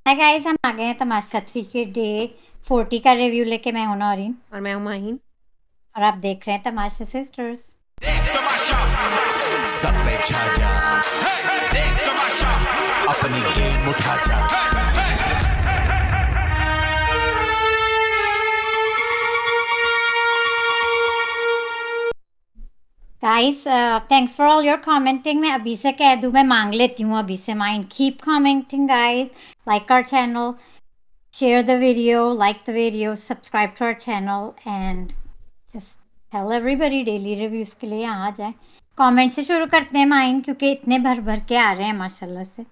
Hi guys, हम आ गए हैं तमाशा 3 के डे 40 का रिव्यू लेके। मैं हूं नौरीन और मैं हूँ माहिन। और आप देख रहे हैं तमाशा सिस्टर्स। देख तमाशा सब पे छा जा। देख तमाशा अपनी गेम उठा जा। Guys, thanks for all your commenting. मैं अभी से कह दूं, मैं मांग लेती हूँ अभी से mind, keep commenting guys, like our channel, share the video, like the video, subscribe to our channel and just tell everybody daily reviews के लिए यहाँ आ जाए। कमेंट से शुरू करते हैं माइन, क्योंकि इतने भर भर के आ रहे हैं माशाल्लाह से।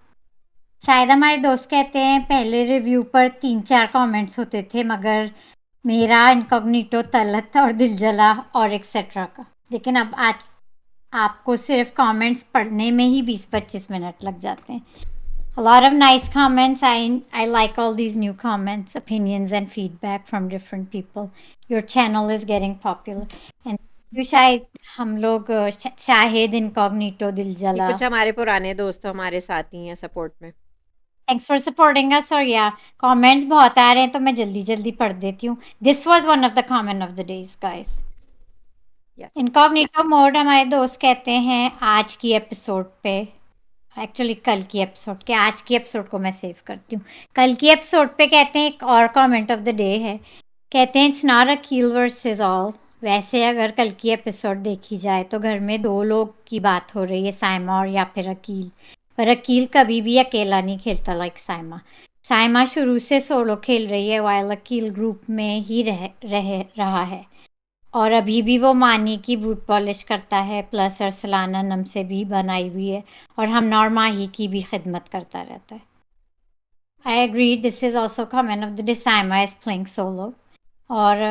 शायद हमारे दोस्त कहते हैं पहले रिव्यू पर 3-4 कमेंट्स होते थे, मगर मेरा इनकॉग्निटो तलत और दिल जला और एक्सेट्रा का, लेकिन अब आज आपको सिर्फ कमेंट्स पढ़ने में ही 20-25 मिनट लग जाते हैं। A lot of nice comments. I like all these new comments, opinions and feedback from different people. Your channel is getting popular. And you शायद हम लोग शाहिद इनकॉग्निटो दिल ये जला, कुछ हमारे पुराने दोस्त हमारे साथ ही हैं सपोर्ट में। Thanks for supporting us. और या कमेंट्स बहुत आ रहे हैं तो मैं जल्दी जल्दी पढ़ देती हूँ। This was one of the comment of the days guys. Yes. Incognito mode हमारे दोस्त कहते हैं आज की एपिसोड पे, एक्चुअली कल की एपिसोड के, आज की एपिसोड को मैं सेव करती हूँ। कल की एपिसोड पे कहते हैं, एक और कमेंट ऑफ द डे है, कहते हैं it's not Akeel versus all. वैसे अगर कल की एपिसोड देखी जाए तो घर में दो लोग की बात हो रही है, साइमा और या फिर अकील। पर अकील कभी भी अकेला नहीं खेलता लाइक साइमा। साइमा शुरू से सोलो खेल रही है, वाइल अकील ग्रुप में ही रह रहा है और अभी भी वो मानी की बूट पॉलिश करता है, प्लस अरसलाना नम से भी बनाई हुई है और हम और माही की भी खिदमत करता रहता है। I agree, this is also comment of the day, Saima is playing solo. और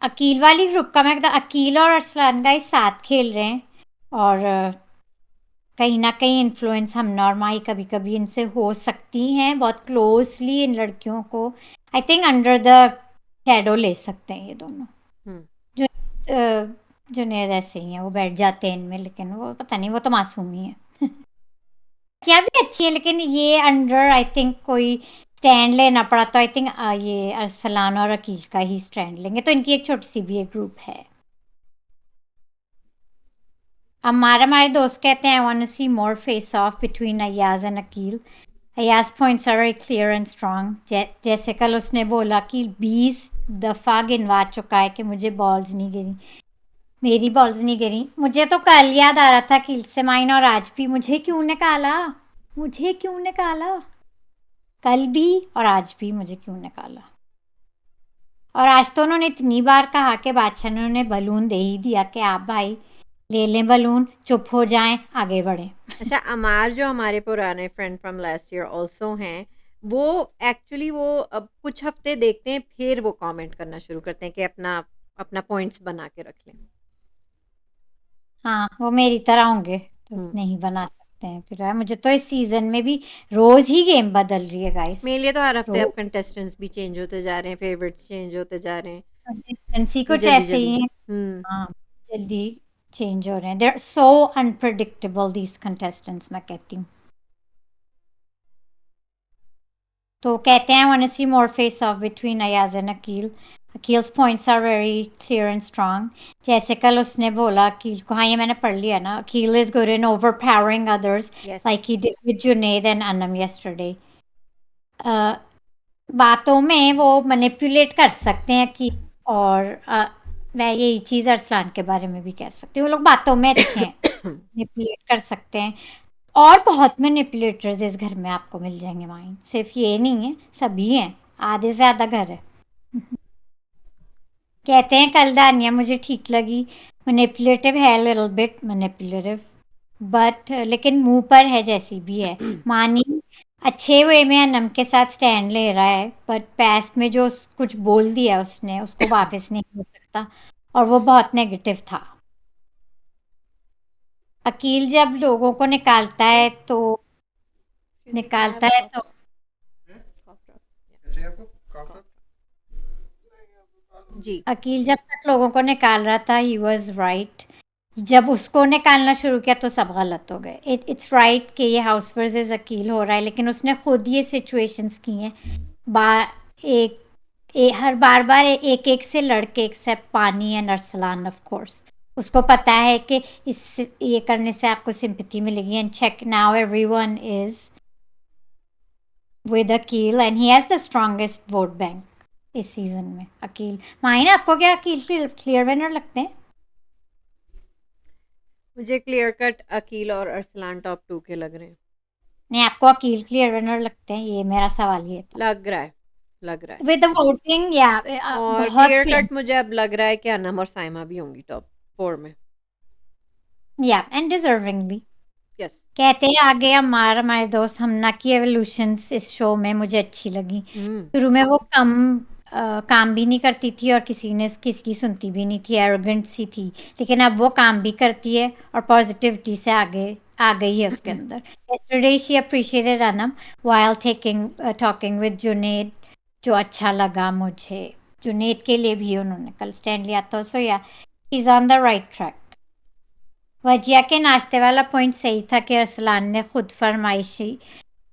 अकील वाली ग्रुप का मैं अकील और अरसलान का साथ खेल रहे हैं और कहीं ना कहीं इन्फ्लुएंस हम और माही कभी कभी इनसे हो सकती हैं, बहुत क्लोजली इन लड़कियों को I think under the shadow ले सकते हैं ये दोनों। जो जुनैद ऐसे ही हैं, वो बैठ जाते हैं इनमें, लेकिन वो पता नहीं, वो तो मासूम ही है। क्या भी अच्छी है, लेकिन ये अंडर आई थिंक कोई स्टैंड लेना पड़ा तो आई थिंक ये अरसलान और अकील का ही स्टैंड लेंगे, तो इनकी एक छोटी सी भी एक ग्रुप है। हमारे दोस्त कहते हैं I want to see more face off between Ayaz and Akeel. Ayaz points are very clear and strong. जैसे कल उसने बोला कि 20 दफ़ा गिनवा चुका है कि मुझे बॉल्स नहीं गिरी, मेरी बॉल्स नहीं गिरी। मुझे तो कल याद आ रहा था कि से माइन, और आज भी मुझे क्यों निकाला, मुझे क्यों निकाला, कल भी और आज भी मुझे क्यों निकाला। और आज तो उन्होंने इतनी बार कहा कि बादशाह ने उन्हें बलून दे ही दिया कि आप भाई ले लें बलून, चुप हो जाएं, आगे बढ़ें। अच्छा, अमार जो हमारे पुराने friend from last year also हैं, वो एक्चुअली वो अब कुछ हफ्ते देखते हैं फिर वो कमेंट करना शुरू करते हैं कि अपना अपना पॉइंट्स बना के रख लें। हाँ, वो मेरी तरह होंगे तो हम्म। नहीं बना सकते हैं फिर। मुझे तो इस सीजन में भी रोज ही गेम बदल रही है गाइस, मेरे लिए तो हर हफ्ते अब रोज। कंटेस्टेंट्स भी चेंज होते जा रहे हैं, फेवरेट्स चेंज होते जा रहे हैं। कंसिस्टेंसी ये कुछ जल्दी ऐसे जल्दी। ही है। हम्म। हाँ, जल्दी चेंज हो रहे हैं। They are so unpredictable these contestants, मैं कहती हूँ। तो कहते हैं I want to see more face off between Ayaz and Aqeel. Aqeel's points are very clear and strong. जैसे कल उसने बोला अकील को, हाँ ये मैंने पढ़ लिया ना, Akeel is good in overpowering others yes. Like he did with Junaid and Anam yesterday. बातों में वो मैनिपुलेट कर सकते हैं कि, और मैं यही चीज़ अरसलान के बारे में भी कह सकती हूँ, वो लोग बातों में अच्छे हैं, मैनिपुलेट कर सकते हैं। और बहुत मैनिपुलेटर्स इस घर में आपको मिल जाएंगे माइन, सिर्फ ये नहीं है, सभी हैं, आधे से ज़्यादा घर है। कहते हैं कल दानिया मुझे ठीक लगी, मैनिपुलेटिव है, लिटिल बिट मैनिपुलेटिव, बट लेकिन मुंह पर है जैसी भी है। मानी अच्छे वे में अनम के साथ स्टैंड ले रहा है, बट पास्ट में जो कुछ बोल दिया उसने, उसको वापस नहीं हो सकता और वो बहुत नेगेटिव था। अकील जब लोगों को निकालता है तो जी। अकील जब तक लोगों को निकाल रहा था ही वॉज राइट। जब उसको निकालना शुरू किया तो सब गलत हो गए। इट्स राइट कि ये हाउस वर्सेस अकील हो रहा है, लेकिन उसने खुद ये सिचुएशंस की हैं। एक हर बार एक एक से लड़के, एक्सेप्ट पानी एंड अरसलान ऑफ कोर्स। उसको पता है कि इस ये करने से आपको सिंपैथी मिलेगी। And check now everyone is with Akeel and he has the strongest vote bank इस सीजन में। अकील, माहिन आपको क्या अकील क्लियर विनर लगते हैं? मुझे क्लियर कट अकील और अरसलान टॉप 2 के लग रहे हैं। नहीं, आपको अकील क्लियर विनर लगते हैं? ये मेरा सवाल ये था। लग रहा है विद द वोटिंग या और बहुत क्लियर कट मुझे अब लग रहा है कि अनम और साइमा भी होंगी टॉप 4 में। या एंड डिजर्विंगली। यस। कहते हैं आगे हमारे दोस्त हमना की एवोल्यूशंस इस शो में मुझे अच्छी लगी। शुरू में वो काम भी नहीं करती थी और किसी की सुनती भी नहीं थी, एरोगेंट सी थी, लेकिन अब वो काम भी करती है और पॉजिटिविटी से आगे आ गई है उसके अंदर। yesterday she appreciated Anam while talking with Junaid, जो अच्छा लगा मुझे। जुनेद के लिए भी उन्होंने कल स्टैंड लिया था। So yeah she is on the right track. Wajiha के नाश्ते वाला पॉइंट सही था कि अरसलान ने खुद फरमाइशी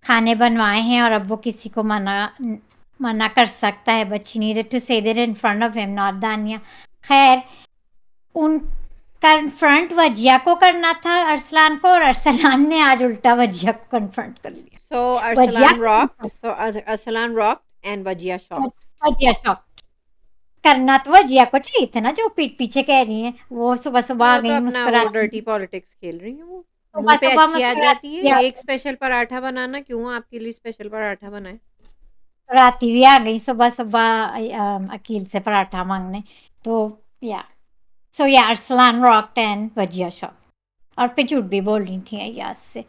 खाने बनवाए हैं और अब वो किसी को मना कर सकता है, but she needed to say that in front of him, not Dania. खैर, उन कन्फ्रंट वजिया को करना था अरसलान को, और अरसलान ने आज उल्टा वजिया को कन्फ्रंट कर लिया। So Arsalan rock and Wajiha shock. Wajiha shock करना तो वजिया को चाहिए था ना, जो पीठ पीछे कह रही हैं। वो सुबह सुबह आ वो तो गई अपना वो मुस्कुराती, डर्टी पॉलिटिक्स खेल रही है। वो सुबह मुंह पे सुबह अच्छी आ जाती मुस्कुराती है। आ एक स्पेशल पराठा बनाना, क्यों आपके लिए स्पेशल पराठा बनाए? राती भी आ गई सुबह सुबह अकील से पराठा मांगने। तो या सो या Arsalan rocked and Wajiha shock. और पे झूठ भी बोल रही थी अय्याज से।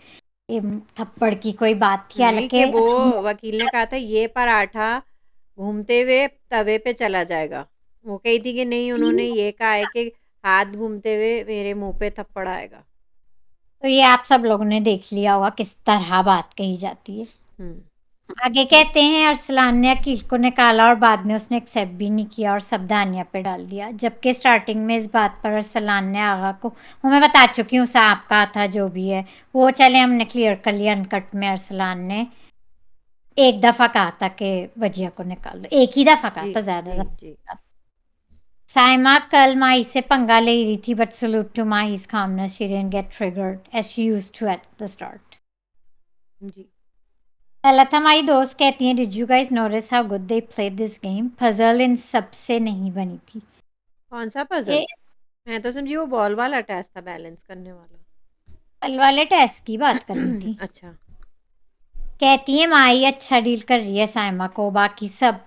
ये थप्पड़ की कोई बात थी, नहीं हालांकि कि वो वकील ने कहा था ये पराठा घूमते हुए तवे पे चला जाएगा। वो कही थी कि नहीं, उन्होंने ये कहा है कि हाथ घूमते हुए मेरे मुंह पे थप्पड़ आएगा। तो ये आप सब लोगों ने देख लिया होगा किस तरह बात कही जाती है। आगे कहते हैं अरसलान ने अकील को निकाला और बाद में उसने एक्सेप्ट भी नहीं किया और सब दानिया पे डाल दिया, जबकि स्टार्टिंग में इस बात पर अरसलान ने आगा को, वो मैं बता चुकी हूँ, सांप का था जो भी है वो, चले हमने क्लियर कर लिया अनकट में। अरसलान ने एक दफा कहा था कि वजिया को निकाल दो, एक ही दफा कहा था, ज्यादा दफा। साइमा कल माही से पंगा ले रही थी, but salute to Mahi's calmness, she didn't get triggered as she used to at the start. जी। लता हमारी दोस्त कहती हैं, did you guys notice how good they played this game? Puzzle इन सबसे नहीं बनी थी। कौन सा पजल? मैं तो समझी वो बॉल वाला टेस्ट था, बैलेंस करने वाला। कल वाले टेस्ट की बात करनी थी। अच्छा। कहती है माही अच्छा डील कर रही है साइमा को, बाकी सब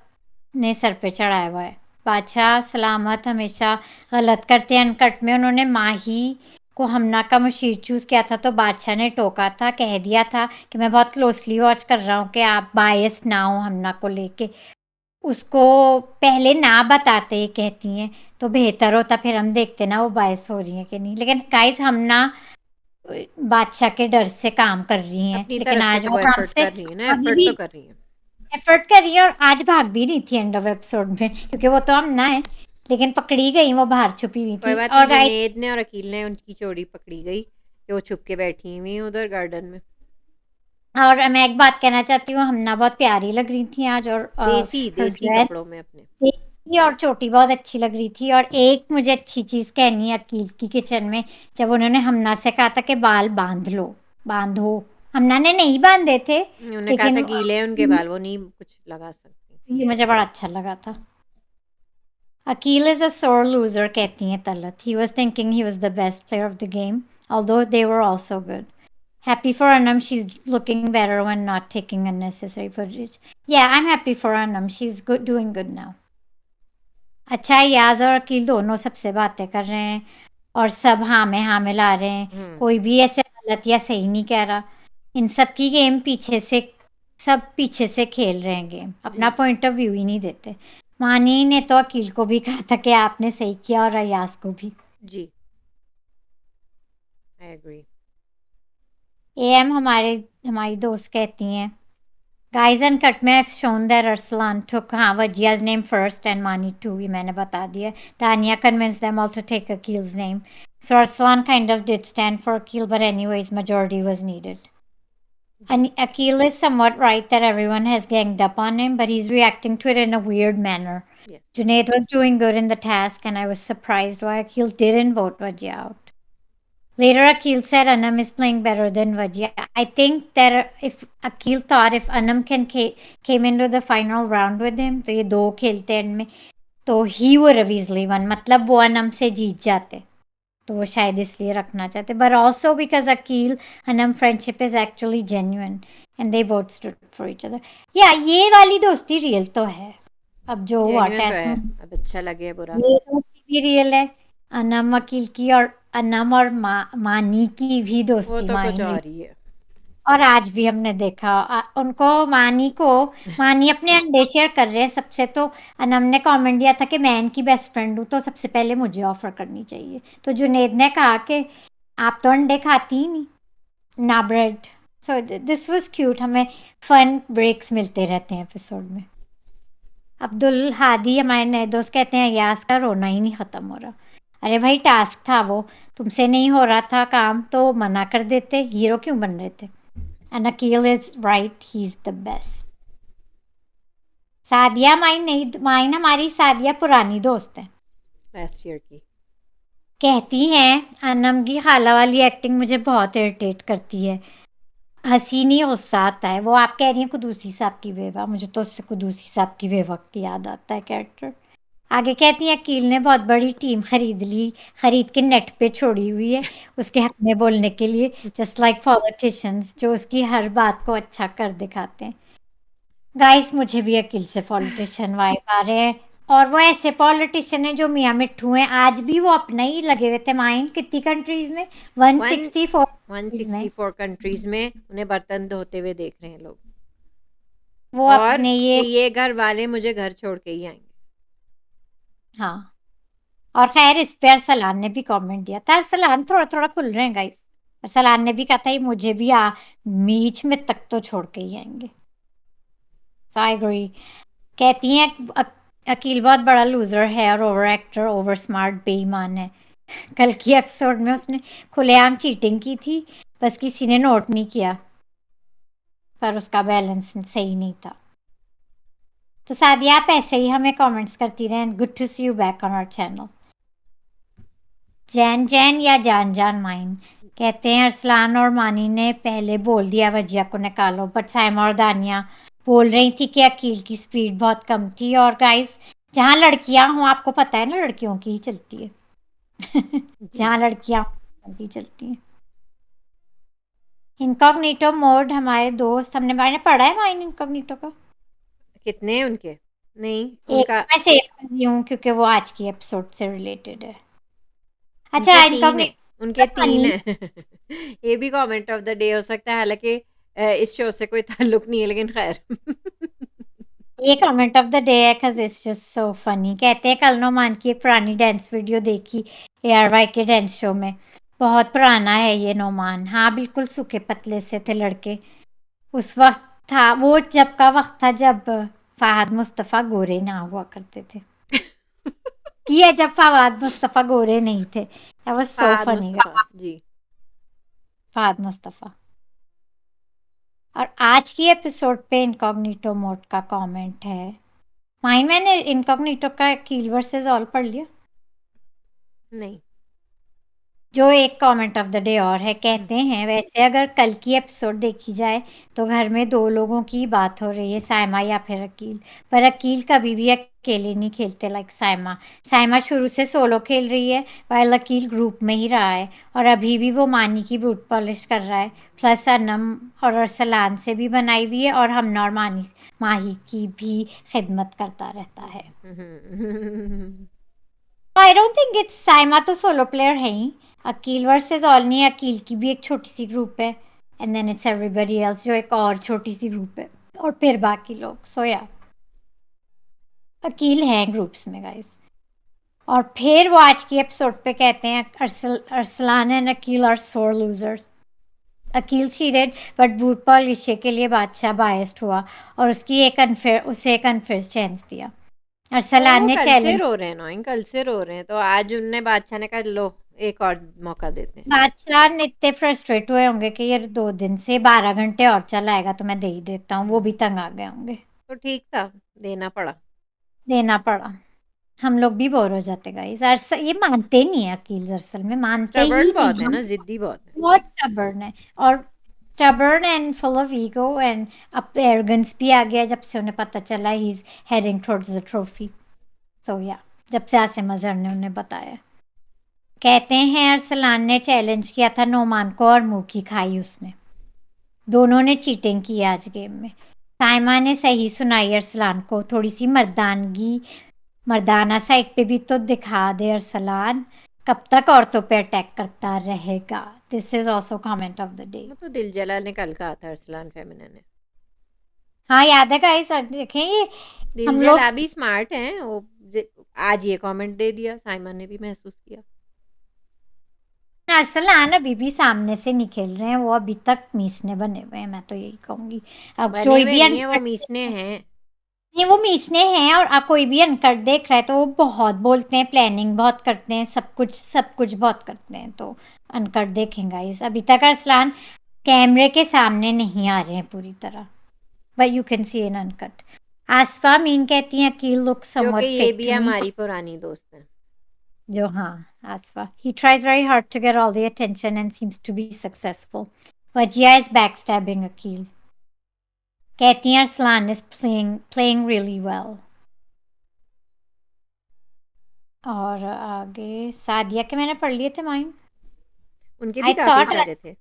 ने सर पे चढ़ाया हुआ है। बादशाह सलामत हमेशा गलत करते हैं। अनकट में उन्होंने माही को हमना का मुशीर चूज किया था, तो बादशाह ने टोका था, कह दिया था कि मैं बहुत क्लोजली वॉच कर रहा हूँ कि आप बायस ना हो हमना को लेके। उसको पहले ना बताते, कहती हैं तो बेहतर होता, फिर हम देखते ना वो बायस हो रही है कि नहीं। लेकिन गाइस हमना बादशाह के डर से काम कर रही हैं, अपनी लेकिन तरफ से आज तो वो वो काम एफर्ट से कर रही है ना, अभी एफर्ट भी तो कर रही है। एफर्ट कर रही है, और आज भाग भी रही थी एंड ऑफ एपिसोड में, क्योंकि वो तो हम ना है, लेकिन पकड़ी गई, वो बाहर छुपी हुई कोई थी। बात और नहीं, जुनेद ने और अकील ने उनकी चोरी पकड़ी गई कि वो छुप के बैठी हुई हैं उधर गार्डन में। और मैं एक बात कहना चाहती हूँ, हमना बहुत प्यारी लग रही थी आज, और देसी her देसी dress कपड़ों में अपने। देसी और चोटी बहुत अच्छी लग रही थी। और एक मुझे अच्छी चीज कहनी है अकील की किचन में, जब उन्होंने हमना से कहा था कि बाल बांधो, हमना ने नहीं बांधे थे, उन्होंने कहा था लेकिन गीले हैं उनके बाल, वो नहीं कुछ लगा सकती। ये मुझे बड़ा अच्छा लगा था। Akil is a sore loser, कहती हैं Talat. He was thinking he was the best player of the game, although they were also good. Happy for Anam, she's looking better when not taking unnecessary footage. Yeah, I'm happy for Anam. She's good, doing good now. अच्छा, याज और अकील दोनों सबसे बातें कर रहे हैं और सब हाँ में ला रहे हैं। कोई भी ऐसे गलत या सही नहीं कह रहा। इन सब की गेम सब पीछे से खेल रहे हैं गेम, अपना पॉइंट ऑफ व्यू ही नहीं देते। मानी ने तो अकील को भी कहा था कि आपने सही किया, और अयाज को भी। जी, आई एग्री। एम हमारी दोस्त कहती हैं, गाइस अनकट में shown that Arsalan took वजिया's name first and Mani too, ये मैंने बता दिया। Tania convinced them all to take Akil's name. So Arslan kind of did stand for Akil, but anyways, majority was needed. And Akil is somewhat right that everyone has ganged up on him, but he's reacting to it in a weird manner. Yes. Junaid was doing good in the task, and I was surprised why Akil didn't vote Wajia out. Later, Akil said Anam is playing better than Wajia. I think that if Akil thought if Anam came into the final round with him, तो ये दो खेलते end में, तो he would have easily won. मतलब वो अनम से जीत जाते. तो वो शायद इसलिए रखना चाहते. But also because Akil Anam friendship is actually genuine and they both stood for each other. Yeah, ये वाली दोस्ती real तो है. अब जो हुआ जेन्युइन तो टेस्ट है, में अब अच्छा लगे या बुरा। ये दोस्ती भी रियल है. अनम अकील की और अनम और मानी की भी वो दोस्ती तो कुछ माइन रही. और ही है। और आज भी हमने देखा उनको मानी अपने अंडे शेयर कर रहे हैं सबसे. तो अनम ने कमेंट दिया था कि मैं इनकी बेस्ट फ्रेंड हूँ तो सबसे पहले मुझे ऑफर करनी चाहिए. तो जुनेद ने कहा कि आप तो अंडे खाती ही नहीं ना bread. So this was cute. हमें फन ब्रेक्स मिलते रहते हैं एपिसोड में. अब्दुल हादी हमारे नए दोस्त कहते हैं यास का रोना ही नहीं खत्म हो रहा. अरे भाई टास्क था वो, तुमसे नहीं हो रहा था काम तो मना कर देते. हीरो क्यों बन रहे थे? And Akil is right, he's the best. Sadia mine हमारी सादिया पुरानी दोस्त है. लास्ट ईयर की कहती हैं अनम की खाला वाली एक्टिंग मुझे बहुत इरिटेट करती है. हंसी नहीं गुस्सा आता है. वो आप कह रही हैं कुदूसी साहब की बेवा, मुझे तो उससे कुदूसी साहब की बेवा की याद आता है कैरेक्टर. आगे कहती हैं अकील ने बहुत बड़ी टीम खरीद के नेट पे छोड़ी हुई है उसके हक में बोलने के लिए. जस्ट लाइक पॉलिटिशियंस जो उसकी हर बात को अच्छा कर दिखाते हैं. गाइस मुझे भी अकील से पॉलिटिशियन वाइब आ रहे हैं. और वो ऐसे पॉलिटिशियन है जो मियाँ मिट्ठू हैं. आज भी वो अपना ही लगे हुए थे. माइन कितनी कंट्रीज में? 164 कंट्रीज में. 164 कंट्रीज में उन्हें बर्तन धोते हुए देख रहे हैं लोग। वो और अपने कि ये घर वाले मुझे घर छोड़ के ही आएंगे। हाँ. और खैर इस पे अरसलान ने भी कमेंट दिया था. अरसलान थोड़ा थोड़ा खुल रहे हैं गाइस. अरसलान ने भी कहा था ये मुझे भी बीच में तक तो छोड़ के ही आएंगे. सो आई एग्री. कहती हैं अकील बहुत बड़ा लूजर है और ओवर एक्टर ओवर स्मार्ट बेईमान है. कल की एपिसोड में उसने खुलेआम चीटिंग की थी, बस किसी ने नोट नहीं किया. पर उसका बैलेंस सही नहीं था. तो सादिया आप ऐसे ही हमें कमेंट्स करती रहें. Good to see you back on our channel. जैन या जान जान माइन कहते हैं अरसलान और मानी ने पहले बोल दिया वजिया को निकालो, बट साइमा और दानिया बोल रही थी कि अकील की स्पीड बहुत कम थी. और गाइस जहाँ लड़कियां हों, आपको पता है ना लड़कियों की ही चलती है. जहाँ लड़कियां की चलती हैं. इनकॉग्निटो मोड हमारे दोस्त मैंने पढ़ा है माइन इनकॉग्निटो का. कितने हैं उनके? नहीं एक उनका मैं सेव कर रही हूँ क्योंकि वो आज की एपिसोड से रिलेटेड है. अच्छा उनके 3 है, इनकॉग्निटो उनके 3 है। ये भी कमेंट ऑफ द डे हो सकता है, हालांकि इस शो से कोई ताल्लुक नहीं है, लेकिन खैर। ये कमेंट ऑफ द डे है cuz it's just so funny. कहते हैं कल नोमान की एक पुरानी डांस वीडियो देखी ARY के डांस शो में. बहुत पुराना है ये नोमान. हाँ बिल्कुल सूखे पतले से थे लड़के. उस वक्त था वो जब का वक्त था जब फहद मुस्तफ़ा गोरे ना हुआ करते थे. कि जब फहद मुस्तफ़ा गोरे नहीं थे. That was so Fahad funny. Mustafa जी। फहद मुस्तफ़ा. और आज की एपिसोड पे इनकॉग्निटो मोड का कमेंट है. मैंने इनकॉग्निटो का कील वर्सेस ऑल पढ़ लिया. नहीं जो एक कमेंट ऑफ द डे और है. कहते हैं वैसे अगर कल की एपिसोड देखी जाए तो घर में 2 लोगों की बात हो रही है, साइमा या फिर अकील. पर अकील कभी भी अकेले नहीं खेलते लाइक साइमा. साइमा शुरू से सोलो खेल रही है वाइल अकील ग्रुप में ही रहा है. और अभी भी वो मानी की बूट पॉलिश कर रहा है. प्लस अनम और अरसलान से भी बनाई हुई है और हमना और माही की भी खिदमत करता रहता है. I don't think it's Saima तो सोलो प्लेयर है ही. अकील वर्सेस ऑल नहीं. अकील की भी एक छोटी सी ग्रुप है and then it's everybody else जो एक और छोटी सी ग्रुप है और फिर बाकी लोग. सो या अकील हैं ग्रुप्स में गाइस. और फिर वो आज की एपिसोड पे कहते हैं Arsalan and Akeel are sore losers. Akeel cheated but boot polish के लिए बादशाह बायस्ड हुआ और उसे एक अनफेयर चांस दिया. और अरसलान वो ने कल से चैलेंज रो रहे हैं, नॉइंग कल से रो रहे हैं, तो आज उनने बादशाह ने कहा लो एक और मौका देते हैं। बादशाह ने इतने फ्रस्ट्रेट हुए होंगे कि ये 2 दिन से 12 घंटे और चलाएगा तो मैं दे ही देता हूँ, वो भी तंग आ गए होंगे। तो ठीक था, देना पड़ा। देना पड़ा। हम लोग भी बोर हो जाते गाइस। ये मानते नहीं है अकील, असल में मानते ही स्टबर्न नहीं बहुत है हम। ना, जिद्दी बहुत है। बहुत स्टबर्न है, और stubborn and full of ego and अब एरोगेंस भी आ गया जब से उन्हें पता चला he is heading towards the trophy. So yeah जब से आसिम अजहर ने उन्हें बताया। कहते हैं अरसलान ने चैलेंज किया था नोमान को और मुंह की खाई उसने। दोनों ने चीटिंग की आज गेम में। साइमा ने सही सुनाई अरसलान को, थोड़ी सी मर्दानगी, मर्दाना साइड पे भी तो दिखा दे अरसलान। कब तक औरतों पे अटैक करता रहेगा? This is also comment of the day. वो तो दिल जला ने कल कहा था अरसलान फेमिना ने। हाँ याद है गाइस, देखें ये दिल हम लोग जला भी स्मार्ट हैं वो। आज ये कमेंट दे दिया, साइमन ने भी महसूस किया। अरसलान अभी भी सामने से नहीं खेल रहे हैं, वो अभी तक मीसने बने हुए हैं, मैं तो यही कहूंगी। अब बने कोई हुए भी नहीं है, वो अनकट मीसने हैं। नहीं, वो मीसने हैं, और कोई भी अनकट देख रहा है तो वो बहुत बोलते हैं, प्लानिंग बहुत करते हैं, सब कुछ बहुत करते हैं। तो अनकट देखेंगे इस अभी तक अरसलान कैमरे के सामने नहीं आ रहे हैं पूरी तरह, but you can see in uncut. Asfa Meen कहती हैं अकील लुक जो कि समवट ये फेक भी टू मी। हमारी पुरानी दोस्त है। जो हाँ, आसफा he tries very hard to get all the attention and seems to be successful, but Jia is backstabbing Aqeel. कहती हैं Arsalan is playing really well। और आगे सादिया के मैंने पढ़ लिए थे माइन। उनके भी आई काफी थॉट सारे थे।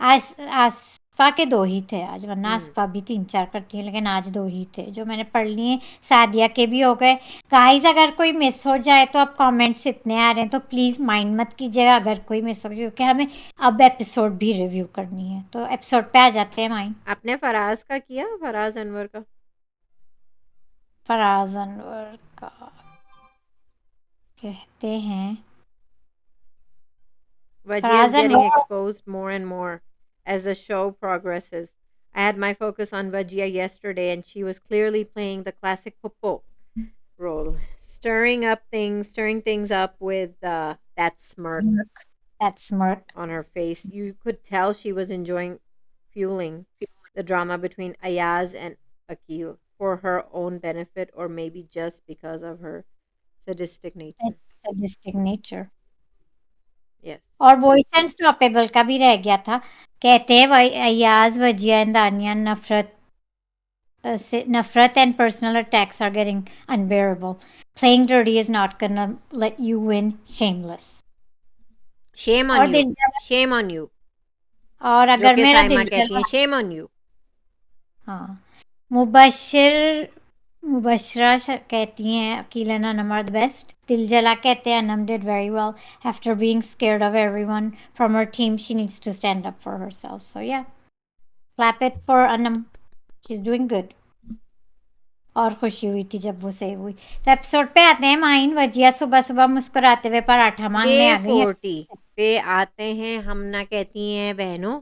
आसफा के 2 ही थे आज, वरना हम्म। आसफा भी 3-4 करती है, लेकिन आज 2 ही थे जो मैंने पढ़ लिए। सादिया के भी हो गए। गाइस अगर कोई मिस हो जाए तो अब कमेंट्स इतने आ रहे हैं तो प्लीज़ माइंड मत कीजिएगा अगर कोई मिस हो गया, क्योंकि हमें अब एपिसोड भी रिव्यू करनी है। तो एपिसोड पे आ जाते हैं माइंड। आपने फराज का किया, फराज अनवर का? फराज अनवर का कहते हैं Vajia is Faraz getting Anwar exposed more and more as the show progresses. I had my focus on Vajia yesterday, and she was clearly playing the classic Popo role, stirring things up with that smirk that smirk. on her face. You could tell she was enjoying fueling the drama between Ayaz and Akil for her own benefit, or maybe just because of her sadistic nature. Sadistic nature. Yes. और voice unstoppable का भी रह गया था। कहते हैं Ayaz Wajiha and Dania नफरत and personal attacks are getting unbearable. Playing dirty is not gonna let you win, shameless. Shame और on दिल you. Shame on you. और जो अगर कि मेरा साइमा दिल कहती हैं, जला shame on you. हाँ, मुबशरा कहती हैं Aqeel and Anam are the best. दिल जला कहते हैं Anam did very well after being scared of everyone from her team, she needs to stand up for herself. So yeah, clap it for Anam, she is doing good. और खुशी हुई थी जब वो सेव हुई। तो एपिसोड पे आते हैं माइन। वजिया सुबह सुबह मुस्कुराते हुए पराठा मांगने डे आ गई 40 पे आते हैं। हम ना कहती हैं बहनों,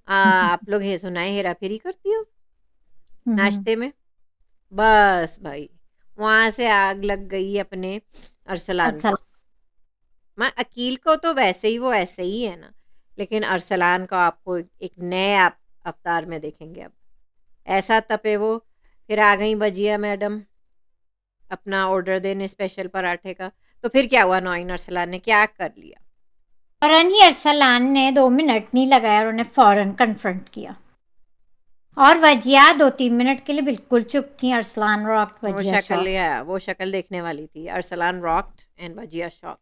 आप लोग ये सुनाए हेरा फेरी करती हो नाश्ते में? बस भाई, वहां से आग लग गई अपने अरसलान को। मैं अकील को तो वैसे ही वो ऐसे ही है ना, लेकिन अरसलान को आपको एक नए अवतार में देखेंगे। अब ऐसा तपे वो। फिर आ गई वजिया मैडम अपना ऑर्डर देने स्पेशल पराठे का। तो फिर क्या हुआ? नौइन अरसलान ने क्या कर लिया? फौरन ही अरसलान ने 2 मिनट नहीं लगाया और उन्हें फौरन कन्फ्रंट किया। और वजिया 2-3 मिनट के लिए बिल्कुल चुप थी। अरसलान रॉक्ड, वजिया वो शक्ल देखने वाली थी। Arsalan rocked and Wajiha shock.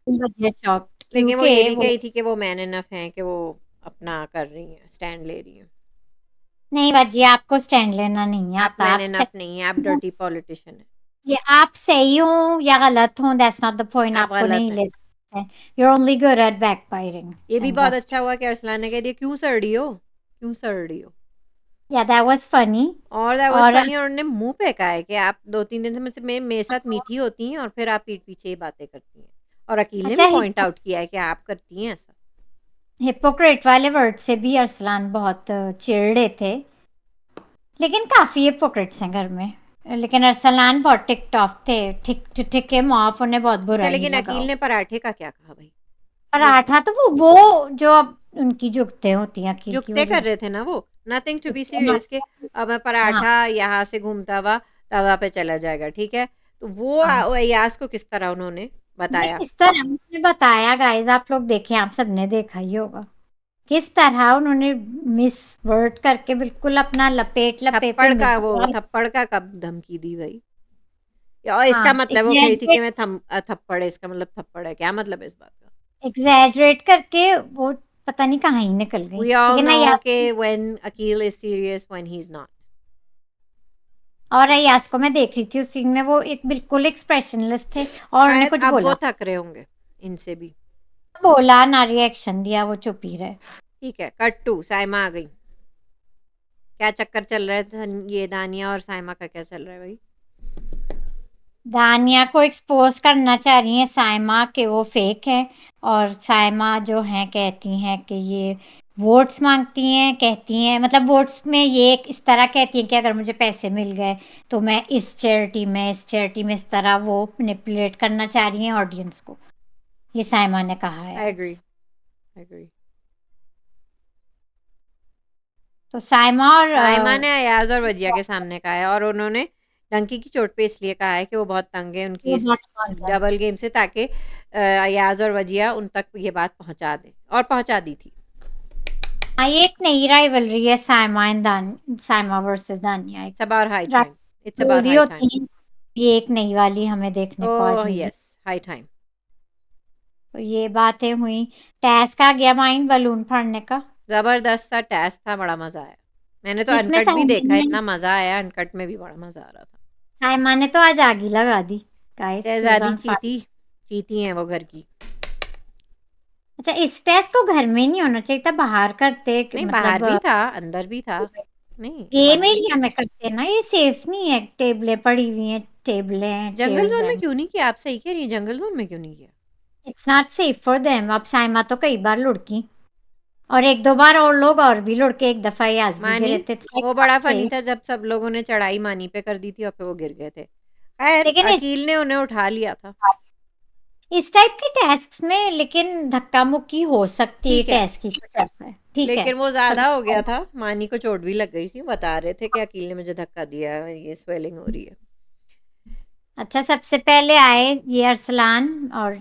Shocked. लेकिन वो ये भी कही थी कि वो मैन इनफ हैं, कि वो अपना कर रही हैं, स्टैंड ले रही हैं। नहीं वजिया, आपको स्टैंड लेना नहीं आप आता। मैन इनफ नहीं है, आप डर्टी पॉलिटिशियन है। ये आप सही हो या गलत हो, दैट्स नॉट द पॉइंट। आप आपको गलत नहीं हैं। लेना है। You are only good at backbiting ये भी एंड बहुत गॉसिप। अच्छा हुआ कि अरसलान ने कह दिया, क्यों सड़ रही हो, क्यों सड़ रही हो। या दैट वाज फनी। और दैट वाज और फनी। और उन्होंने मुंह पे कहा है कि आप 2-3 दिन से मुझसे मेरे साथ मीठी होती हैं और फिर आप पीठ पीछे ही बातें करती हैं। और अकील ने अच्छा, भी पॉइंट आउट किया है कि आप करती हैं ऐसा। हिपोक्रेट वाले वर्ड से भी अरसलान बहुत चिढ़े थे, लेकिन काफी हिपोक्रेट्स हैं घर में। लेकिन अरसलान बहुत टिक टॉक थे, ठीक टू टिक हिम ऑफ, उन्हें बहुत बुरा अच्छा, ही लेकिन लगा। अकील ने पराठे का क्या कहा भाई? पराठा तो वो जो अब उनकी जुगतें होती हैं अकील की, वो जुगते कर रहे थे ना वो, नथिंग टू बी सीरियस के अब मैं हाँ पराठा यहाँ से घूमता हुआ तवा पे चला जाएगा, ठीक है? तो वो हाँ, अय्याज को किस तरह उन्होंने नहीं बताया। किस तरह उन्होंने बताया, गाइस आप लोग देखें, आप सबने देखा ही होगा किस तरह उन्होंने मिस वर्ड करके बिल्कुल अपना लपेट लपेट थप्पड़ का वो मिर्च। थप्पड़ का कब धमकी दी भाई? और इसका हाँ, मतलब वो कह रही थी कि मैं थप्पड़ है, इसका मतलब थप्पड़ है, क्या मतलब है इस बात का? एग्जैजरेट करके वो पता नहीं कहाँ ही निकल गई, वी ऑल लेकिन नो अय्याज कि when Akeel is serious when he is not. और अय्याज को मैं देख रही थी उस सीन में, वो एक बिल्कुल एक्सप्रेशनलेस थे और उन्हें शायद कुछ अब वो बोला थक रहे होंगे इनसे भी। बोला ना रिएक्शन दिया, वो चुप ही रहे। ठीक है, कट टू साइमा आ गई। क्या चक्कर चल रहा है ये दानिया और साइमा का क्या चल रहा है भाई? दानिया को एक्सपोज करना चाह रही है साइमा के वो फेक है, और साइमा जो है कहती हैं कि ये वोट्स मांगती हैं, कहती हैं मतलब वोट्स में ये इस तरह कहती हैं कि अगर मुझे पैसे मिल गए तो मैं इस चैरिटी में इस तरह वो मैनिपुलेट करना चाह रही हैं ऑडियंस को, ये साइमा ने कहा है आई आज। Agree, I agree. तो साइमा और साइमा ने अयाज और वजिया के सामने कहा है, और उन्होंने डंकी की चोट पे इसलिए कहा है कि वो बहुत तंग है उनकी ये इस बात मान जाए। डबल गेम से, ताकि अयाज और वजिया उन तक ये बात पहुंचा दे, और पहुंचा दी थी। हाँ, ये एक नई राइवलरी है साइमा एंड साइमा वर्सेस दानिया, एक it's about high time, it's about रोज ही हाई टाइम। होती है, ये एक नई वाली हमें देखने को आज ओह मिली। Yes, high time. तो ये बातें हुई, टैस्क आ गया माइंड बलून फाड़ने का। जबरदस्त था, टेस्ट था, बड़ा मजा आया। मैंने तो जिसमें अनकट भी देखा, साइमा इतना मजा आया, अनकट में भी बड़ा मजा आ रहा था। ने तो आज आग ही लगा दी, guys she was Shahzadi on fire. चीती, चीती है वो घर की। अच्छा, इस टेस्ट को घर में ही नहीं होना चाहिए था, बाहर करते नहीं, बाहर मतलब भी था, अंदर भी था। नहीं, गेम बाहर भी एरिया था। में करते ना, ये सेफ नहीं है, टेबलें पड़ी हुई हैं, टेबलें हैं, जंगल चेयर्स जोन में हैं, क्यों नहीं किया? आप सही कह रही हैं, जंगल जोन में क्यों नहीं किया? It's not safe for them. अब साइमा तो कई बार लुढ़की, और एक दो बार और लोग और भी लुढ़के, एक दफा याज भी मानी, गिरे थे, इट्स लाइक वो नॉट बड़ा फनी सेफ। था जब सब लोगों ने चढ़ाई मानी पे कर दी थी और फिर वो गिर गए थे। खैर, लेकिन अकील ने उन्हें उठा लिया था। इस टाइप के टास्क में लेकिन धक्का मुक्की हो सकती है, ठीक है, टास्क की कुछ ऐसा है, ठीक है। लेकिन वो ज्यादा हो गया चलो, था, मानी को चोट भी लग गई थी, बता रहे थे कि अकील ने मुझे धक्का दिया है, ये स्वेलिंग हो रही है। अच्छा सबसे पहले आए ये अरसलान और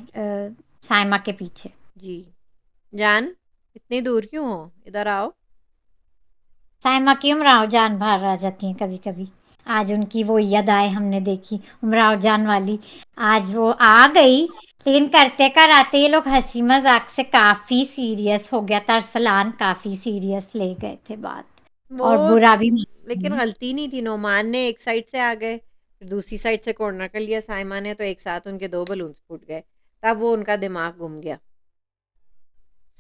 साइमा के पीछे। जी, जान, इतनी दूर क्यों हो? इधर आओ। साइमा की उमराव जान बाहर आ जाती हैं कभी कभी, आज उनकी वो यादें हमने देखी उमराव जान वाली, आज वो आ गई, लेकिन करते कराते ये लोग हंसी मजाक से काफी सीरियस हो गया था, अरसलान काफी सीरियस ले गए थे बात, वो और बुरा भी लेकिन माना। गलती नहीं थी, नोमान ने एक साइड से आ गए, फिर दूसरी साइड से कॉर्नर कर लिया साइमा ने, तो एक साथ उनके दो बलून्स फूट गए, तब वो उनका दिमाग घूम गया।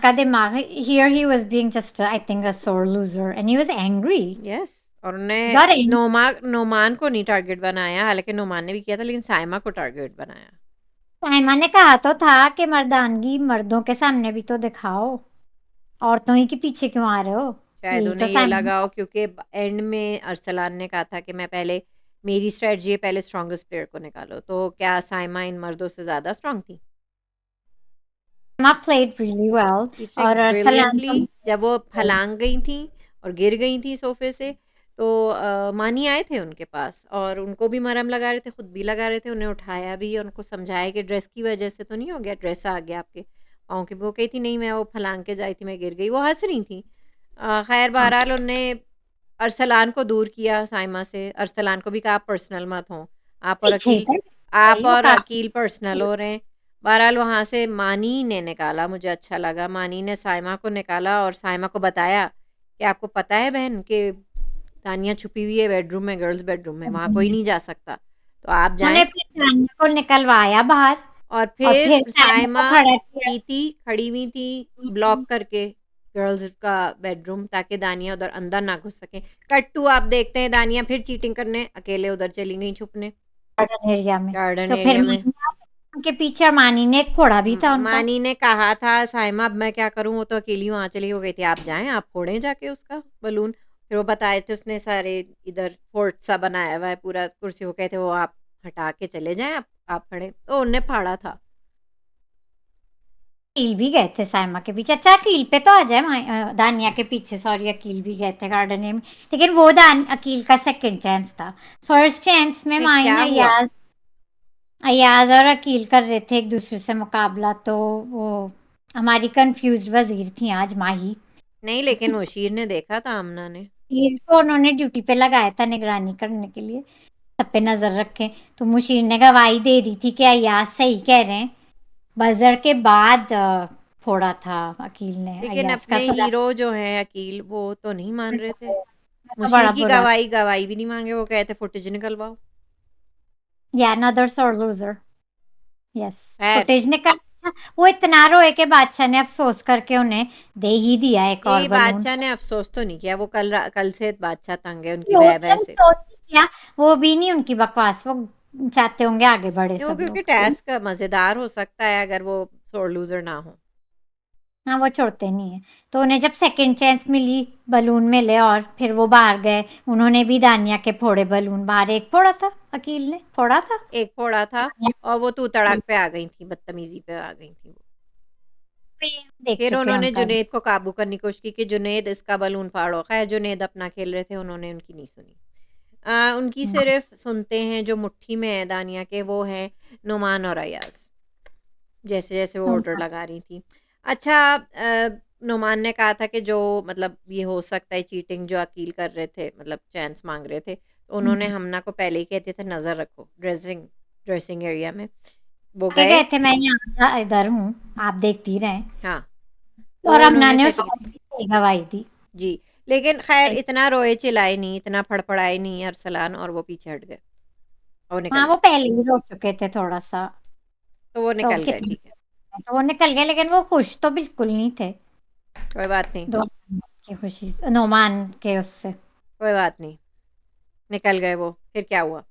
का दिमाग, here he was being just I think a sore loser and he was angry, yes, और he उन्हें got angry। नोमान को नहीं टारगेट बनाया, हालांकि नोमान ने भी किया था, लेकिन साइमा को टारगेट बनाया। साइमा ने कहा तो था कि मर्दानगी मर्दों के सामने भी तो दिखाओ, औरतों ही के पीछे क्यों आ रहे हो, शायद यही उन्हें तो ये साइमा लगा ने हो, क्योंकि एंड में अरसलान ने कहा था कि मैं पहले, मेरी स्ट्रेटजी है पहले स्ट्रॉन्गेस्ट प्लेयर को निकालो, तो क्या साइमा इन मर्दों से ज्यादा स्ट्रांग थी? साइमा played really well, और अरसलान ब्रिलियंटली। तो जब वो फलांग गई थी और गिर गई थी सोफे से, तो मानी आए थे उनके पास, और उनको भी मरहम लगा रहे थे, खुद भी लगा रहे थे, उन्हें उठाया भी और उनको समझाया कि ड्रेस की वजह से तो नहीं हो गया, ड्रेस आ गया आपके पाँव के। वो कही थी नहीं, मैं वो फलांग के जाई थी, मैं गिर गई, वो हंस रही थी। खैर हाँ, बहरहाल उनने अरसलान को दूर किया साइमा से, अरसलान को भी कहा आप पर्सनल मत हो, पीछे ही थे आप भाई वो और काफी। अकील पर्सनल हो रहे हैं। बहरहाल वहाँ से मानी ने निकाला, मुझे अच्छा लगा, मानी ने साइमा को निकाला और साइमा को बताया कि आपको पता है बहन कि तानिया छुपी हुई है बेडरूम में, गर्ल्स बेडरूम में, वहाँ कोई नहीं जा सकता, तो आप उन्होंने जाएं। फिर साइमा को निकलवाया बाहर, और और फिर फिर साइमा साइमा को खड़ा किया। चीती खड़ी हुई थी ब्लॉक करके गर्ल्स का बेडरूम, ताकि दानिया उधर अंदर ना घुस सके। कट टू आप देखते हैं दानिया फिर चीटिंग करने अकेले उधर चली गई छुपने गार्डन एरिया में, गार्डन तो फिर एरिया में। उनके पीछे मानी ने एक फोड़ा भी था उनका। मानी ने कहा था साइमा अब मैं क्या करूं, वो तो अकेली वहां चली हो गई थी, आप जाएं, आप फोड़ें जाके उसका बलून। फिर वो बताए थे उसने सारे इधर फोर्ट सा बनाया हुआ है पूरा, कुर्सी को कहते वो आप हटा के चले जाएं, आप फड़े, तो उनने फाड़ा था। अकील भी गए थे साइमा के पीछे। अच्छा अकील पे तो आ जाए, दानिया के पीछे, सॉरी, अकील भी गए थे गार्डन में, लेकिन वो दान अकील का सेकंड चांस था। फर्स्ट चांस में फिर माइन क्या हुआ? अयाज और अकील कर रहे थे एक दूसरे से मुकाबला, तो वो हमारी कंफ्यूज्ड वजीर थी आज, माही। नहीं, लेकिन मुशीर ने देखा था आमना ने। अकील को उन्होंने ड्यूटी पे लगाया था निगरानी करने के लिए, सब पे नजर रखे। तो मुशीर ने गवाही दे दी थी कि अयाज सही कह रहे हैं। बजर के बाद फोड़ा था अकील ने लेकिन अयाज का, अपने तो हीरो जो हैं अकील, वो तो नहीं मान रहे थे। तो मुशीर बड़ा की बुरा। गवाही भी नहीं मांगे, वो कहते फुटेज निकलवाओ। या अनदर सोर लूजर। यस। खैर, फुटेज ने कहा, वो इतना रोए के बादशाह ने अफसोस करके उन्हें दे ही दिया एक और ये बलून। बादशाह ने अफसोस तो नहीं किया, वो कल से बादशाह तंग है उनकी बह बह लोचन से। सोच किया, वो भी नहीं उनकी बकवास, वो चाहते होंगे आगे बढ़े वो सब क्योंकि लोग। टास्क मजेदार हो सकता है अगर वो सोर लूजर ना हो। हाँ, वो छोड़ते नहीं है। तो उन्हें जब सेकंड चांस मिली, बलून मिले और फिर वो बाहर गए, उन्होंने भी दानिया के फोड़े बलून, बाहर एक फोड़ा था, अकील ने फोड़ा था। एक फोड़ा था, दानिया और वो तू तड़ाक पे आ गई थी, बदतमीजी पे आ गई थी वो। पे देख फिर चुके हैं उन्होंने उनका। जुनैद को काबू करने की कोशिश की कि जुनैद इसका बलून फाड़ो। खैर जुनैद अपना खेल रहे थे, उन्होंने उनकी नहीं सुनी। उनकी हम्म, सिर्फ सुनते हैं जो मुट्ठी में है दानिया के, वो हैं नुमान और अयाज, जैसे जैसे वो ऑर्डर हम्म, लगा रही थी। अच्छा, नुमान ने कहा था कि जो मतलब ये हो सकता है चीटिंग जो अकील कर रहे थे, मतलब चांस मांग रहे थे, तो उन्होंने हम्म। हमना को पहले ही कहते थे नज़र रखो ड्रेसिंग एरिया में। वो ये गए। गए थे, मैं यहाँ इधर हूँ, आप देखती रहे। हाँ, और वो अमना उन्होंने ने सही उस की औरत थी। की सही गवाही दी। जी, लेकिन खैर इतना रोए चिल्लाए नहीं, इतना फड़फड़ाए नहीं अरसलान, और वो पीछे हट गए और निकल हाँ, वो गए। पहले ही रो चुके थे थोड़ा सा। तो वो तो निकल गए, कितने, ठीक है। तो वो निकल गए, लेकिन वो खुश तो बिल्कुल नहीं थे। कोई बात नहीं, दो की खुशी से, नोमान के उससे। कोई बात नहीं, निकल गए वो। फिर क्या हुआ?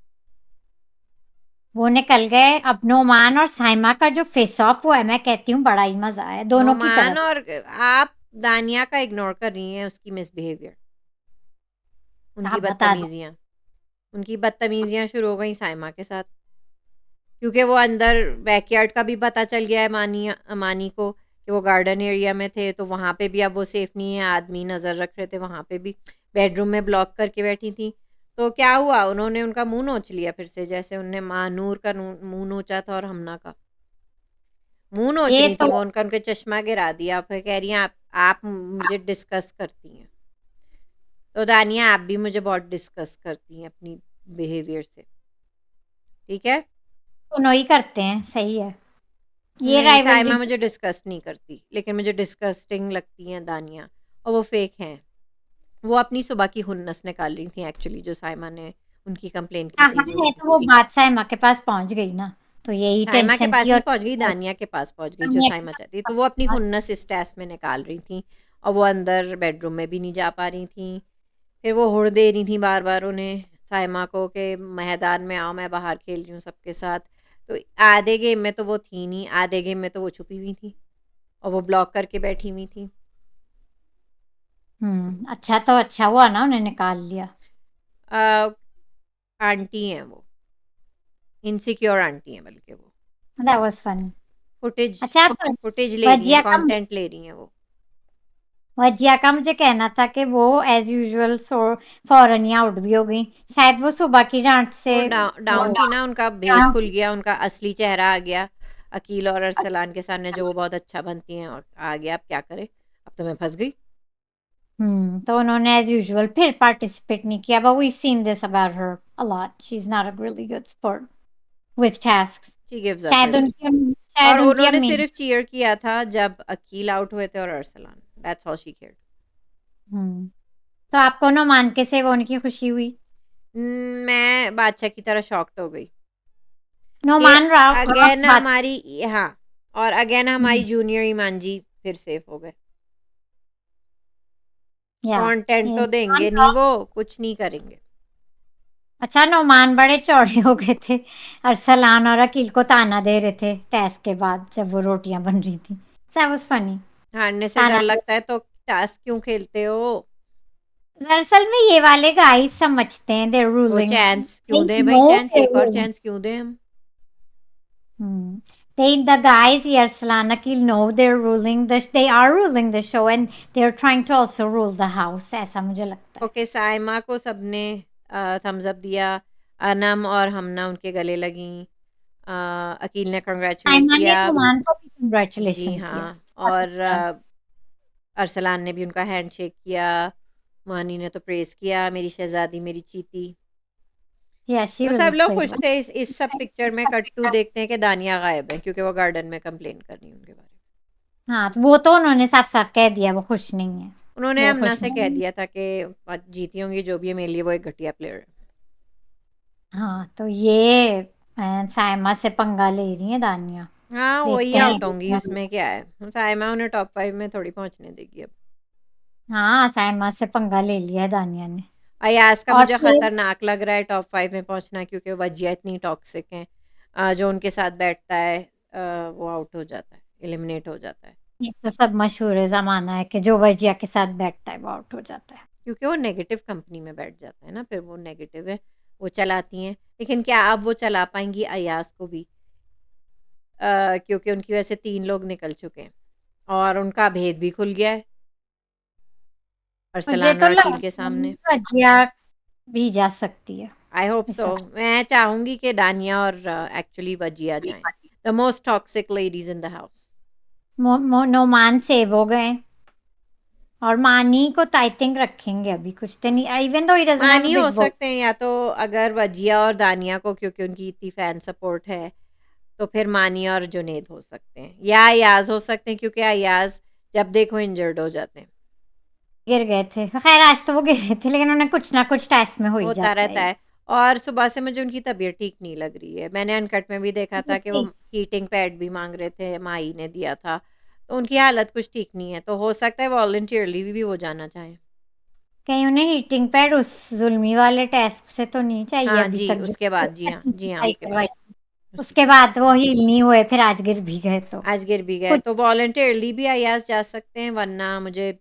वो निकल गए। अब नोमान और साइमा का जो फेस ऑफ हुआ है, मैं कहती हूँ बड़ा ही मजा आया दोनों की नोमान तरफ। और आप दानिया का इग्नोर कर रही हैं, उसकी मिसबिहेवियर, उनकी आप बता दो। बदतमीजियां। उनकी बदतमीजियां शुरू हो गई साइमा के साथ, क्योंकि वो अंदर बैकयार्ड का भी पता चल गया है मानी को कि वो गार्डन एरिया में थे, तो वहाँ पे भी अब वो सेफ नहीं है, आदमी नज़र रख रहे थे वहाँ पे भी। बेडरूम में ब्लॉक करके बैठी थी। तो क्या हुआ, उन्होंने उनका मुंह नोच लिया फिर से, जैसे उनने महानूर का मुंह नोचा था और हमना का मुंह नोच ये रही थी तो वो उनका, उनके चश्मा गिरा दिया। फिर कह रही हैं आप मुझे डिस्कस करती हैं। तो दानिया आप भी मुझे बहुत डिस्कस करती हैं अपनी बिहेवियर से, ठीक है। दोनों ही करते हैं, सही है। ये नहीं, राइवलरी। साइमा मुझे डिस्कस नहीं करती, लेकिन मुझे डिस्कस्टिंग लगती हैं दानिया, और वो फेक हैं। वो अपनी सुबह की हुन्नस निकाल रही थी एक्चुअली, जो साइमा ने उनकी कंप्लेन की हाँ थी जो है, तो वो बात साइमा के पास पहुंच गई ना, तो यही साइमा के टेंशन पास थी। नहीं और पहुंच गई, दानिया के पास पहुंच गई, जो दुनिया के साइमा चाहती थी। तो वो अपनी पास। हुन्नस इस टेस्ट में निकाल रही थी, और वो अंदर बेडरूम में भी नहीं जा पा रही थी। फिर वो हुड़ दे रही थी बार बार उन्हें, साइमा को, कि मैदान में आओ, मैं बाहर खेल रही हूँ सबके साथ। तो आधे गेम में तो वो थी नहीं, आधे गेम में तो वो छुपी हुई थी और वो ब्लॉक करके बैठी हुई थी। अच्छा, तो अच्छा हुआ ना उन्हें निकाल लिया। आ, आंटी हैं वो, इनसिक्योर आंटी हैं बल्कि वो। That was funny. फुटेज अच्छा, आप फुटेज ले रही हैं, वजिया का कंटेंट ले रही हैं वो। वजिया का मुझे कहना था कि वो एज यूजुअल फौरन ही आउट भी हो गई। शायद वो सुबह की डांट से वो वो डाउन थी ना, उनका भेद डाउन। खुल गया, उनका असली चेहरा आ गया अकील और अरसलान के सामने, जो वो बहुत अच्छा बनती हैं, और आ गया। अब क्या करे, अब तो मैं फंस गई। तो उन्होंने एज यूजुअल फिर पार्टिसिपेट नहीं किया, but we have seen this about her a lot, she is not a really good sport with tasks. She gives up शायद अर्ली। उनकी और शायद उनकी उन्होंने अम्मी। सिर्फ चीयर किया था जब अकील आउट हुए थे और Arsalan, that's all she cared. Hmm तो आपको नुमान के से वो उनकी खुशी हुई? मैं बादशाह की तरह शॉक्ड हो गई कि नुमान राव अगेन बात। हमारी, हाँ, और अगेन हमारी हम्म, जूनियर ईमान जी फिर सेफ हो गए। या कंटेंट तो नुमान देंगे नहीं, राव। वो कुछ नहीं करेंगे। अच्छा, नुमान बड़े चौड़े हो गए थे, अरसलान और अकील को ताना दे रहे थे टेस्ट के बाद जब वो रोटियां बन रही थी। That was funny. हारने से ताना डर दे, लगता है तो टास्क क्यों खेलते हो? दरअसल में ये वाले गाइस समझते हैं दे वो रूलिंग, चांस दे क्यों दें भाई, नो चांस दे एक और रूलिंग। चांस क्यों दें हम? the guys, Yerslan, Akil, know they are ruling the show and they're trying to also rule the house. ऐसा मुझे लगता है. ओके, साइमा को सबने थम्स अप दिया, अनम और हमना उनके गले लगी, अकील ने कंग्रेचुलेट साइमा ने किया। नुमान को भी जी congratulation हाँ, किया. और अरसलान ने भी उनका हैंडशेक किया, मानी ने तो प्रेस किया, मेरी शहजादी मेरी चीती। Yeah, she तो really सब लोग played खुश well. थे। इस सब पिक्चर में कट टू देखते हैं कि दानिया गायब है क्योंकि वो गार्डन में कंप्लेन कर रही है उनके बारे में। हाँ, तो वो तो उन्होंने साफ-साफ कह दिया वो खुश नहीं है. उन्होंने वो हमना खुश से नहीं कह है. दिया था कि जीती होंगी जो भी है, मेरे लिए वो एक घटिया प्लेयर है। हाँ, तो ये साइमा से पंगा ले रही है दानिया. हाँ, वही देखते हैं आउट अभी होंगी, क्या उसमें क्या है। साइमा उन्हें टॉप 5 में थोड़ी पहुंचने देगी अब। हाँ, साइमा से पंगा ले लिया है दानिया ने. अयाज का और मुझे फिर खतरनाक लग रहा है टॉप 5 में पहुंचना, क्योंकि वजिया इतनी टॉक्सिक है। जो उनके साथ बैठता है वो आउट हो जाता है, एलिमिनेट हो जाता है, ये तो सब मशहूर है ज़माना है कि जो वर्जिया के साथ बैठता है वो आउट हो जाता है. क्योंकि वो नेगेटिव कंपनी में बैठ जाता है ना। फिर वो नेगेटिव है, वो चलाती हैं। लेकिन क्या अब वो चला पाएंगी अयाज को भी? क्योंकि उनकी वजह से 3 लोग निकल चुके हैं और उनका भेद भी खुल गया है मुझे अरसलान तो और अकील के लगता है सामने। वर्जिया भी जा सकती है आई होप इस सो। मैं चाहूंगी कि दानिया और एक्चुअली वजिया जाएं, the most toxic ladies in the house. Noman save हो गए और मानी को तो आई थिंक रखेंगे अभी कुछ तो नहीं even though he doesn't have मानी अ हो बिग वोट. सकते हैं, या तो अगर वजिया और दानिया को, क्योंकि उनकी इतनी फैन सपोर्ट है, तो फिर मानी और जुनेद हो सकते हैं, या अयाज हो सकते हैं, क्योंकि अयाज जब देखो इंजर्ड हो जाते हैं। गिर गए थे खैर आज तो वो गिरे थे लेकिन उन्हें कुछ ना कुछ टेस्ट में हो ही होता जाता रहता है. है। और सुबह से मुझे उनकी तबीयत ठीक नहीं लग रही है। मैंने अनकट में भी देखा था कि वो हीटिंग पैड भी मांग रहे थे, माई ने दिया था, तो उनकी हालत कुछ ठीक नहीं है। तो हो सकता है वॉलंटियरली भी वो जाना चाहें। कहीं उन्हें हीटिंग पैड उस जुल्मी वाले टेस्ट से तो नहीं चाहिए हाँ अभी जी, तक उसके बाद, जी हाँ, जी हाँ, उसके बाद, उसी उसके बाद वो हील नहीं हुए फिर आज गिर भी गए तो आज गिर भी गए कुछ तो वॉलंटियरली भी अयाज जा सकते हैं, वरना मुझे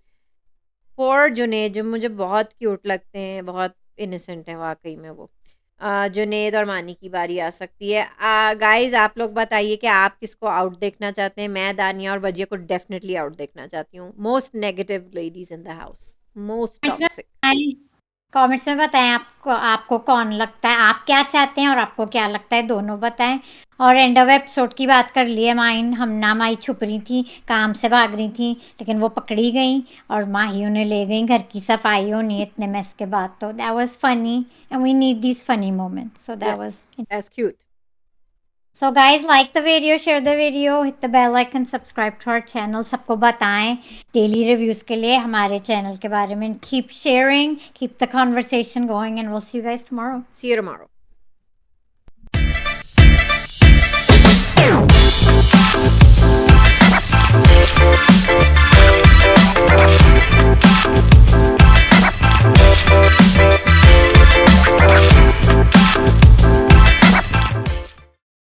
पोर जुनेद, जो मुझे बहुत क्यूट लगते हैं, बहुत इनोसेंट हैं वाकई में वो। जुनेद और मानी की बारी आ सकती है। गाइस आप लोग बताइए कि आप किसको आउट देखना चाहते हैं। मैं दानिया और वजिया को डेफिनेटली आउट देखना चाहती हूँ। Most negative ladies in the house, most toxic. Comments में बताएं आपको आपको कौन लगता है आप क्या चाहते हैं और आपको क्या लगता है दोनों बताएं. और एंड ऑफ एपिसोड की बात कर लिए माइन हमना माई छुप रही थी काम से भाग रही थी लेकिन वो पकड़ी गई और माही उन्हें ले गई घर की सफाई होनी है इतने मेस के बाद तो that was funny and we need this funny moments so that yes, was. That's cute. So guys, like the video, share the video, hit the bell icon, subscribe to our channel. सबको बताएं daily reviews के लिए हमारे channel के बारे में. Keep sharing, keep the conversation going, and we'll see you guys tomorrow. See you tomorrow.